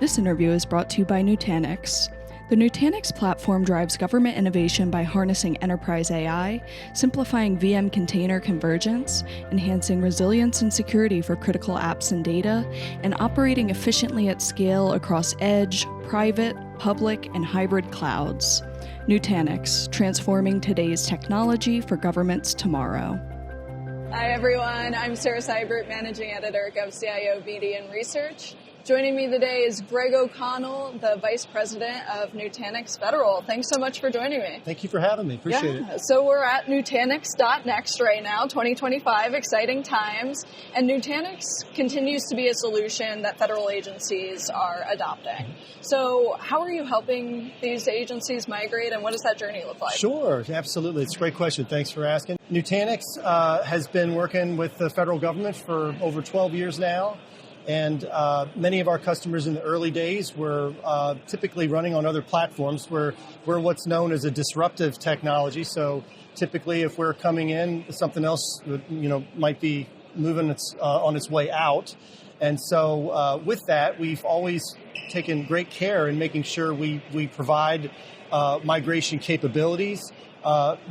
This interview is brought to you by Nutanix. The Nutanix platform drives government innovation by harnessing enterprise AI, simplifying VM container convergence, enhancing resilience and security for critical apps and data, and operating efficiently at scale across edge, private, public, and hybrid clouds. Nutanix, transforming today's technology for governments tomorrow. Hi everyone, I'm Sarah Seibert, Managing Editor at GovCIO BD and Research. Joining me today is Greg O'Connell, the Vice President of Nutanix Federal. Thanks so much for joining me. Thank you for having me. Appreciate it. So we're at Nutanix NEXT right now, 2025, exciting times. And Nutanix continues to be a solution that federal agencies are adopting. So how are you helping these agencies migrate, and what does that journey look like? Sure, absolutely. It's a great question. Thanks for asking. Nutanix has been working with the federal government for over 12 years now. And many of our customers in the early days were typically running on other platforms. We're what's known as a disruptive technology. So typically, if we're coming in, something else might be moving on its way out. And so with that, we've always taken great care in making sure we provide migration capabilities.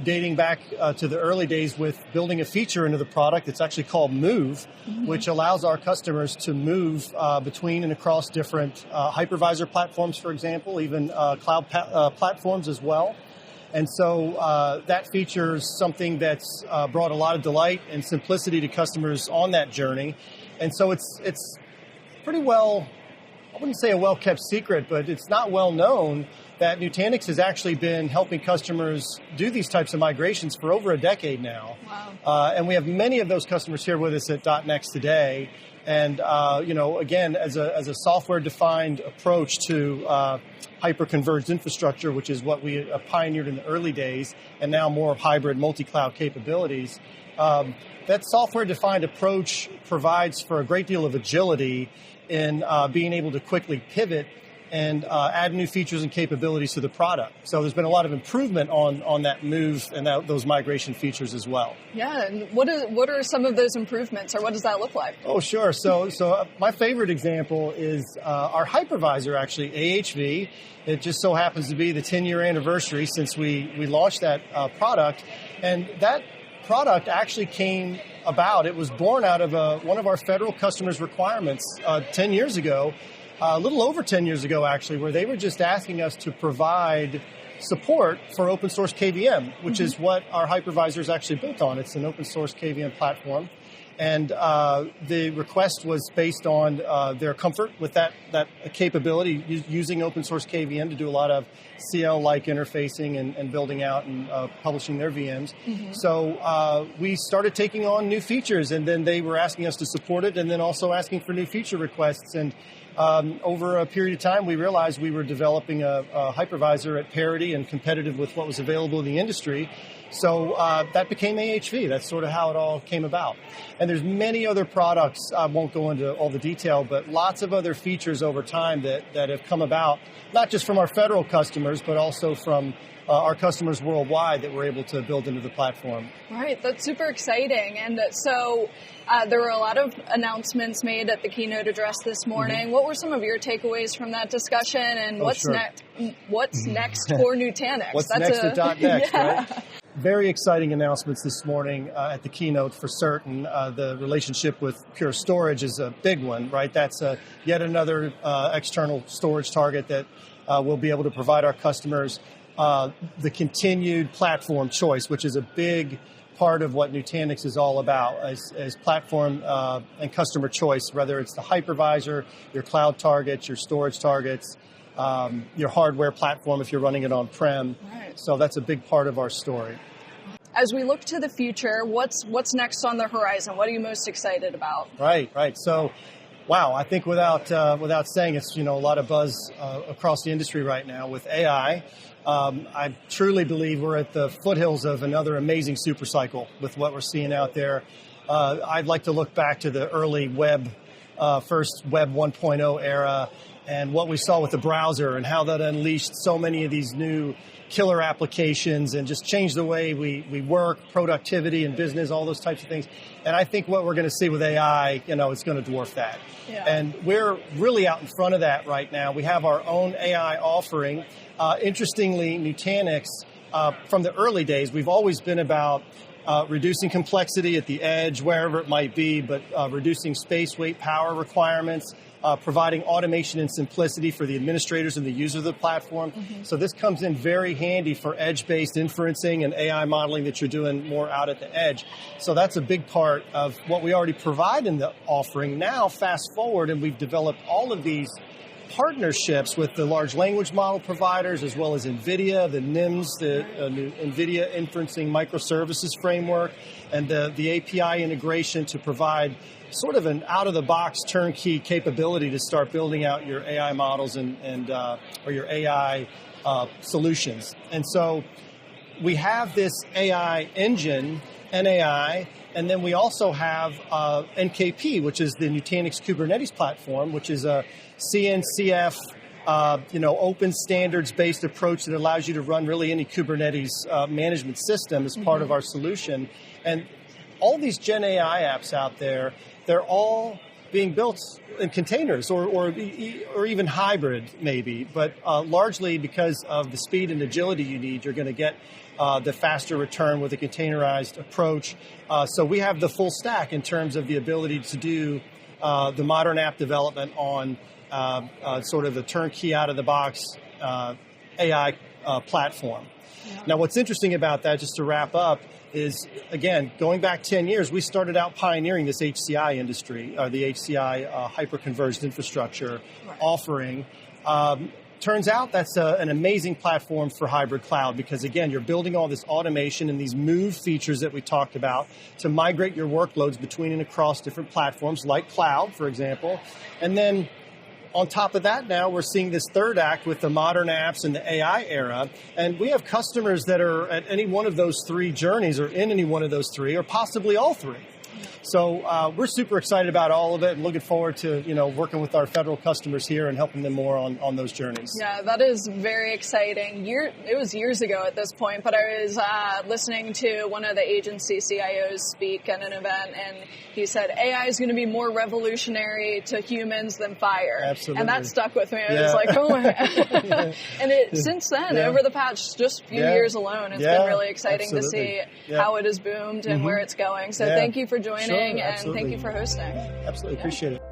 Dating back to the early days with building a feature into the product. It's actually called Move, which allows our customers to move between and across different hypervisor platforms, for example, even cloud platforms as well. And so that feature is something that's brought a lot of delight and simplicity to customers on that journey. And so it's pretty well, I wouldn't say a well-kept secret, but it's not well known that Nutanix has actually been helping customers do these types of migrations for over a decade now. Wow. And we have many of those customers here with us at .next today. And, again, as a software-defined approach to hyper-converged infrastructure, which is what we pioneered in the early days, and now more hybrid multi-cloud capabilities, that software-defined approach provides for a great deal of agility in being able to quickly pivot and add new features and capabilities to the product. So there's been a lot of improvement on that move and those migration features as well. Yeah, and what are some of those improvements, or what does that look like? Oh, sure. So my favorite example is our hypervisor, actually, AHV. It just so happens to be the 10-year anniversary since we launched that product. And that product actually came about. It was born out of one of our federal customers' requirements 10 years ago. A little over 10 years ago, actually, where they were just asking us to provide support for open source KVM, which is what our hypervisor is actually built on. It's an open source KVM platform. And the request was based on their comfort with that capability, using open source KVM to do a lot of CL-like interfacing and building out and publishing their VMs. So we started taking on new features, and then they were asking us to support it, and then also asking for new feature requests. And over a period of time, we realized we were developing a hypervisor at parity and competitive with what was available in the industry. So that became AHV. That's sort of how it all came about. And there's many other products. I won't go into all the detail, but lots of other features over time that have come about, not just from our federal customers, but also from our customers worldwide that we're able to build into the platform. Right, that's super exciting. And so there were a lot of announcements made at the keynote address this morning. What were some of your takeaways from that discussion, and what's next for Nutanix? What's next at .next, right? Very exciting announcements this morning at the keynote for certain. The relationship with Pure Storage is a big one, right? That's yet another external storage target that we'll be able to provide our customers. The continued platform choice, which is a big part of what Nutanix is all about, as platform and customer choice, whether it's the hypervisor, your cloud targets, your storage targets, your hardware platform if you're running it on-prem. Right. So that's a big part of our story. As we look to the future, what's next on the horizon? What are you most excited about? Right. So, wow, I think without saying, it's a lot of buzz across the industry right now with AI. I truly believe we're at the foothills of another amazing super cycle with what we're seeing out there. I'd like to look back to the early first Web 1.0 era, and what we saw with the browser and how that unleashed so many of these new killer applications and just change the way we work, productivity and business, all those types of things. And I think what we're going to see with AI, it's going to dwarf that. Yeah. And we're really out in front of that right now. We have our own AI offering. Interestingly, Nutanix, from the early days, we've always been about reducing complexity at the edge, wherever it might be, but reducing space, weight, power requirements, providing automation and simplicity for the administrators and the user of the platform. Mm-hmm. So this comes in very handy for edge-based inferencing and AI modeling that you're doing more out at the edge. So that's a big part of what we already provide in the offering. Now, fast forward, and we've developed all of these partnerships with the large language model providers, as well as NVIDIA, the NIMS, the new NVIDIA inferencing microservices framework, and the API integration to provide sort of an out-of-the-box turnkey capability to start building out your AI models or your AI solutions. And so we have this AI engine, NAI, and then we also have NKP, which is the Nutanix Kubernetes platform, which is a CNCF, open standards-based approach that allows you to run really any Kubernetes management system as part of our solution. And all these Gen AI apps out there, they're all being built in containers or even hybrid maybe, but largely because of the speed and agility you need, you're going to get the faster return with a containerized approach. So we have the full stack in terms of the ability to do the modern app development on sort of a turnkey out-of-the-box AI platform. Yeah. Now, what's interesting about that, just to wrap up, is, again, going back 10 years, we started out pioneering this HCI industry, the HCI hyper-converged infrastructure offering. Turns out that's an amazing platform for hybrid cloud because, again, you're building all this automation and these move features that we talked about to migrate your workloads between and across different platforms like cloud, for example. And then on top of that, now we're seeing this third act with the modern apps and the AI era. And we have customers that are at any one of those three journeys or in any one of those three or possibly all three. So we're super excited about all of it and looking forward to, working with our federal customers here and helping them more on those journeys. Yeah, that is very exciting. It was years ago at this point, but I was listening to one of the agency CIOs speak at an event, and he said AI is going to be more revolutionary to humans than fire. Absolutely. And that stuck with me. I was like, oh my God. And since then, over the past just few years alone, it's been really exciting to see how it has boomed and where it's going. So thank you for joining. And thank you for hosting. Absolutely. Appreciate it.